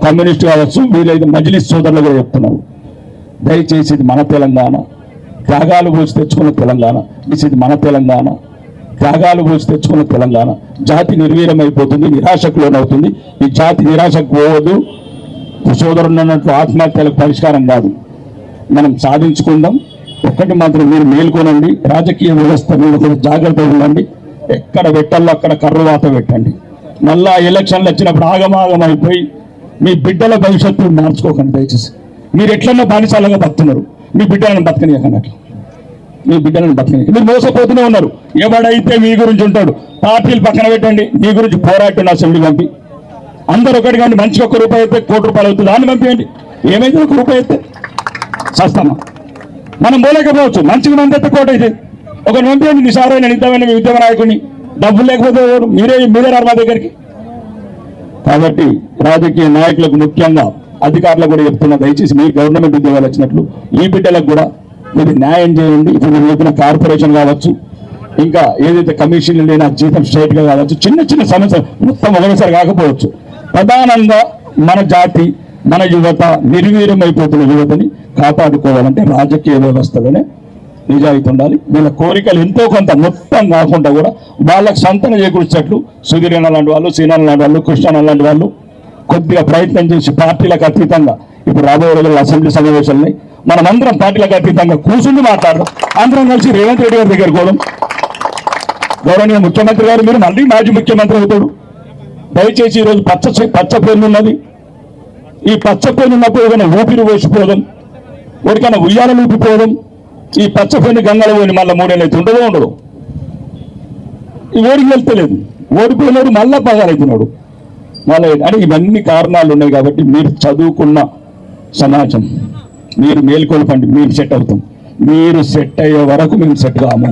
Communist కావచ్చు, వీలైతే మజ్లిస్ సోదరులు కూడా చెప్తున్నాను, దయచేసి ఇది మన తెలంగాణ, త్యాగాలు పోసి తెచ్చుకున్న తెలంగాణ, ఇది మన తెలంగాణ, త్యాగాలు పోసి తెచ్చుకున్న తెలంగాణ. జాతి నిర్వీర్యం అయిపోతుంది, నిరాశకు లోనవుతుంది. ఈ జాతి నిరాశకు పోవద్దు. సోదరుడు అన్నట్లు ఆత్మహత్యలకు పరిష్కారం కాదు, మనం సాధించుకుందాం. ఒక్కటి మాత్రం మీరు మేల్కొనండి, రాజకీయ వ్యవస్థ మీద కొంచెం జాగ్రత్తగా ఉండండి. ఎక్కడ పెట్టాలో అక్కడ కర్రవాత పెట్టండి. మళ్ళా ఎలక్షన్లు వచ్చినప్పుడు ఆగమాగం అయిపోయి మీ బిడ్డల భవిష్యత్తు మార్చుకోకండి దయచేసి. మీరు ఎట్లన్నా బానిసాలుగా బతున్నారు, మీ బిడ్డలను బతకనియకండి. అట్లా మీ బిడ్డలను బతకని మీరు మోసపోతూనే ఉన్నారు. ఎవడైతే మీ గురించి ఉంటాడు, పార్టీలు పక్కన పెట్టండి, మీ గురించి పోరాటం అసెంబ్లీ పంపి అందరూ ఒకటి కానీ మంచిగా ₹1 అయితే ₹1 అవుతుంది, దాన్ని పంపించండి. ఏమైతే ₹1 అయితే సస్తామా, మనం పోలేకపోవచ్చు. మంచిగా మంది అయితే కోట అయితే ఒకటి పంపించండి. నిసారైన నిజమైన మీ ఉద్యమ నాయకుడిని, డబ్బులు లేకపోతే మీరే రారు మా దగ్గరికి. కాబట్టి రాజకీయ నాయకులకు, ముఖ్యంగా అధికారులకు కూడా చెప్తున్నా, దయచేసి మీరు గవర్నమెంట్ ఉద్యోగాలు వచ్చినట్లు ఈ బిడ్డలకు కూడా మీరు న్యాయం చేయండి. ఇప్పుడు మీరు చెప్పిన కార్పొరేషన్ కావచ్చు, ఇంకా ఏదైతే కమిషన్లు లేని జీతం స్ట్రైట్గా కావచ్చు, చిన్న చిన్న సమస్యలు మొత్తం ఒకసారి కాకపోవచ్చు. ప్రధానంగా మన జాతి, మన యువత, నిర్వీర్యం అయిపోతున్న యువతని కాపాడుకోవాలంటే రాజకీయ వ్యవస్థలోనే నిజాయితీ ఉండాలి. వీళ్ళ కోరికలు ఎంతో కొంత మొత్తం కాకుండా కూడా వాళ్ళకి సంతన చేకూర్చేట్లు సుధీరణ లాంటి వాళ్ళు, సీనాన్న లాంటి వాళ్ళు, కృష్ణ లాంటి వాళ్ళు కొద్దిగా ప్రయత్నం చేసి పార్టీలకు అతీతంగా, ఇప్పుడు రాబోయే రోజుల్లో అసెంబ్లీ సమావేశాలని మనమందరం పార్టీలకు అతీతంగా కూర్చుని మాట్లాడడం, అందరం కలిసి రేవంత్ రెడ్డి గారి దగ్గర పోవడం. గౌరవనీయ ముఖ్యమంత్రి గారు, మీరు మళ్ళీ మాజీ ముఖ్యమంత్రి అవుతాడు, దయచేసి ఈరోజు పచ్చ పేరు ఉన్నది. ఈ పచ్చ పేరు ఉన్నప్పుడు ఏదైనా ఊపిరి పోసిపోవడం, ఒకరికైనా ఉయ్యాలను ఊపిపోవడం, ఈ పచ్చ పేరుని గంగల పోయి మళ్ళీ 3 ఏళ్ళు అయితే ఉండదు. ఈ ఓడికి వెళ్తలేదు, ఓడిపోయినాడు మళ్ళా పగాలవుతున్నాడు మళ్ళీ అని. ఇవన్నీ కారణాలు ఉన్నాయి. కాబట్టి మీరు చదువుకున్న సమాజం, మీరు మేల్కొల్పండి, మీరు సెట్ అవుతాం. మీరు సెట్ అయ్యే వరకు మేము సెట్ కాము.